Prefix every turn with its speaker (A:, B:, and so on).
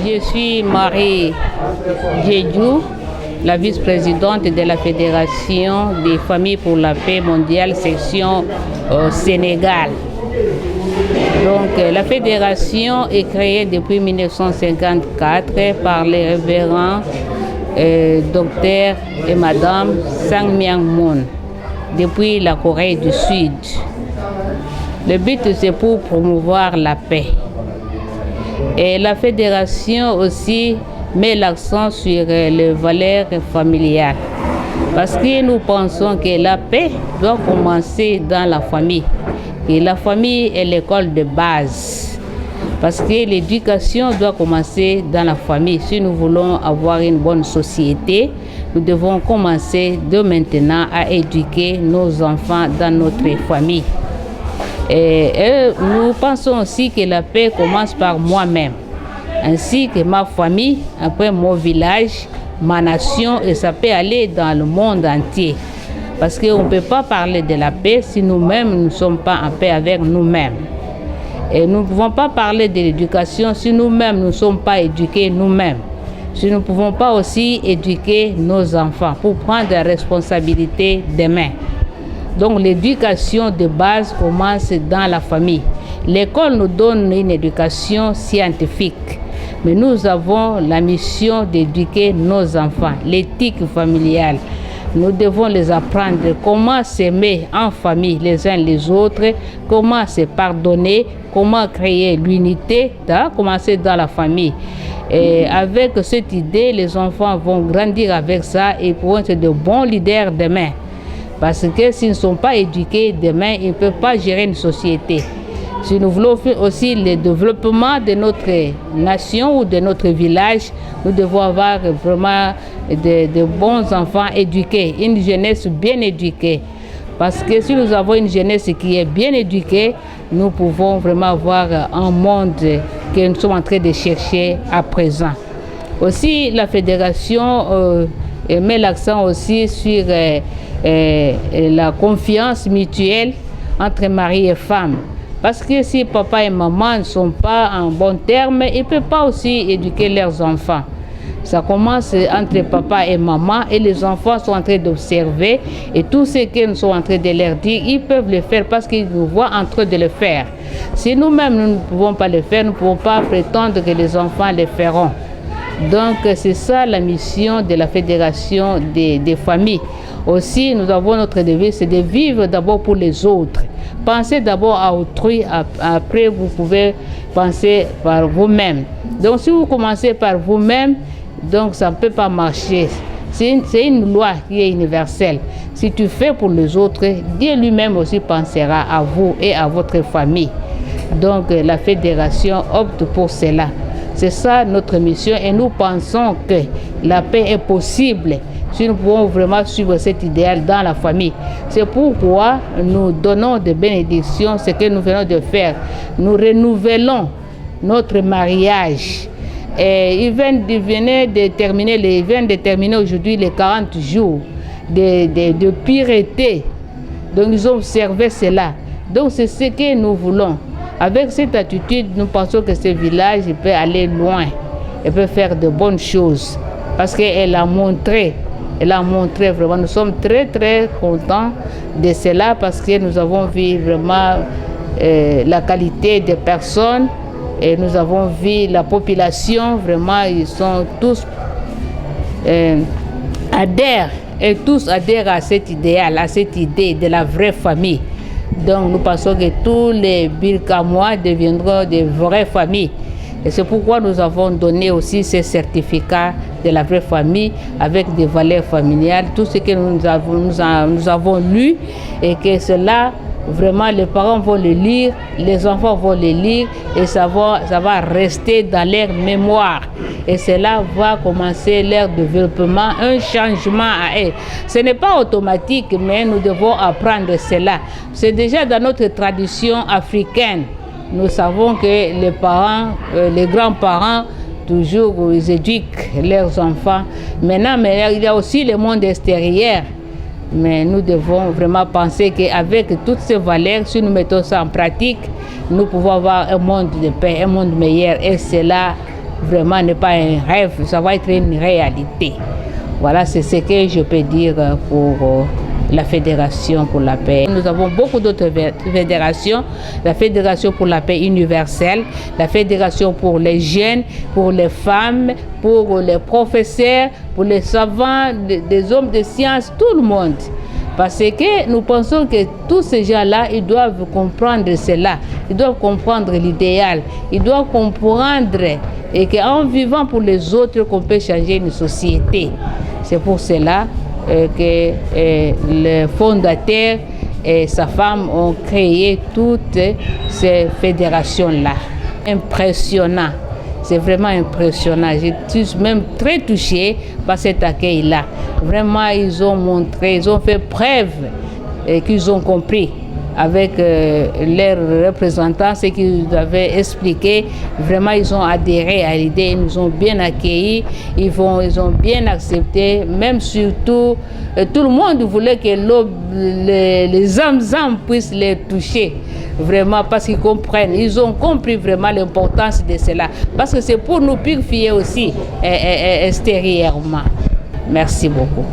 A: Je suis Marie Djedjou, la vice-présidente de la Fédération des familles pour la paix mondiale, section Sénégal. Donc, la fédération est créée depuis 1954 par les révérends docteur et madame Sang Myang Moon, depuis la Corée du Sud. Le but, c'est pour promouvoir la paix. Et la fédération aussi met l'accent sur les valeurs familiales. Parce que nous pensons que la paix doit commencer dans la famille. Et la famille est l'école de base. Parce que l'éducation doit commencer dans la famille. Si nous voulons avoir une bonne société, nous devons commencer de maintenant à éduquer nos enfants dans notre famille. Et nous pensons aussi que la paix commence par moi-même, ainsi que ma famille, après mon village, ma nation, et ça peut aller dans le monde entier. Parce qu'on ne peut pas parler de la paix si nous-mêmes ne sommes pas en paix avec nous-mêmes. Et nous ne pouvons pas parler de l'éducation si nous-mêmes ne sommes pas éduqués nous-mêmes. Si nous ne pouvons pas aussi éduquer nos enfants pour prendre la responsabilité demain. Donc l'éducation de base commence dans la famille. L'école nous donne une éducation scientifique, mais nous avons la mission d'éduquer nos enfants, l'éthique familiale. Nous devons les apprendre comment s'aimer en famille les uns les autres, comment se pardonner, comment créer l'unité, commencer dans la famille. Et avec cette idée, les enfants vont grandir avec ça et pourront être de bons leaders demain. Parce que s'ils ne sont pas éduqués demain, ils ne peuvent pas gérer une société. Si nous voulons aussi le développement de notre nation ou de notre village, nous devons avoir vraiment de bons enfants éduqués, une jeunesse bien éduquée. Parce que si nous avons une jeunesse qui est bien éduquée, nous pouvons vraiment avoir un monde que nous sommes en train de chercher à présent. Aussi, la fédération met l'accent aussi sur la confiance mutuelle entre mari et femme. Parce que si papa et maman ne sont pas en bon terme, ils ne peuvent pas aussi éduquer leurs enfants. Ça commence entre papa et maman et les enfants sont en train d'observer et tout ce qu'ils sont en train de leur dire, ils peuvent le faire parce qu'ils nous voient en train de le faire. Si nous-mêmes nous ne pouvons pas le faire, nous ne pouvons pas prétendre que les enfants le feront. Donc c'est ça la mission de la fédération des familles. Aussi, nous avons notre devise, c'est de vivre d'abord pour les autres. Pensez d'abord à autrui, après vous pouvez penser par vous-même. Donc si vous commencez par vous-même, donc ça ne peut pas marcher. C'est une loi qui est universelle. Si tu fais pour les autres, Dieu lui-même aussi pensera à vous et à votre famille. Donc la fédération opte pour cela. C'est ça notre mission et nous pensons que la paix est possible si nous pouvons vraiment suivre cet idéal dans la famille. C'est pourquoi nous donnons des bénédictions, ce que nous venons de faire. Nous renouvelons notre mariage. Et ils viennent de terminer aujourd'hui les 40 jours de pureté. Donc ils ont observé cela. Donc c'est ce que nous voulons. Avec cette attitude, nous pensons que ce village peut aller loin. Il peut faire de bonnes choses. Parce qu'elle a montré vraiment. Nous sommes très très contents de cela parce que nous avons vu vraiment la qualité des personnes. Et nous avons vu la population, vraiment, ils sont tous adhèrent à cet idéal, à cette idée de la vraie famille. Donc nous pensons que tous les Birkamois deviendront de vraies familles. Et c'est pourquoi nous avons donné aussi ces certificats de la vraie famille avec des valeurs familiales, tout ce que nous avons lu et que cela, vraiment, les parents vont le lire, les enfants vont le lire et ça va rester dans leur mémoire. Et cela va commencer leur développement, un changement à eux. Ce n'est pas automatique, mais nous devons apprendre cela. C'est déjà dans notre tradition africaine. Nous savons que les parents, les grands-parents, toujours ils éduquent leurs enfants. Maintenant, mais il y a aussi le monde extérieur. Mais nous devons vraiment penser qu'avec toutes ces valeurs, si nous mettons ça en pratique, nous pouvons avoir un monde de paix, un monde meilleur. Et cela vraiment n'est pas un rêve, ça va être une réalité. Voilà, c'est ce que je peux dire pour la Fédération pour la paix. Nous avons beaucoup d'autres fédérations, la Fédération pour la paix universelle, la Fédération pour les jeunes, pour les femmes, pour les professeurs, pour les savants, des hommes de sciences, tout le monde. Parce que nous pensons que tous ces gens-là, ils doivent comprendre cela, ils doivent comprendre l'idéal, ils doivent comprendre et qu'en vivant pour les autres, qu'on peut changer une société. C'est pour cela que le fondateur et sa femme ont créé toutes ces fédérations-là. Impressionnant, c'est vraiment impressionnant. Je suis même très touchée par cet accueil-là. Vraiment, ils ont montré, ils ont fait preuve qu'ils ont compris avec leurs représentants, ce qu'ils avaient expliqué. Vraiment, ils ont adhéré à l'idée, ils nous ont bien accueillis, ils ont bien accepté, même surtout, tout le monde voulait que les âmes puissent les toucher, vraiment, parce qu'ils comprennent, ils ont compris vraiment l'importance de cela, parce que c'est pour nous purifier aussi extérieurement. Merci beaucoup.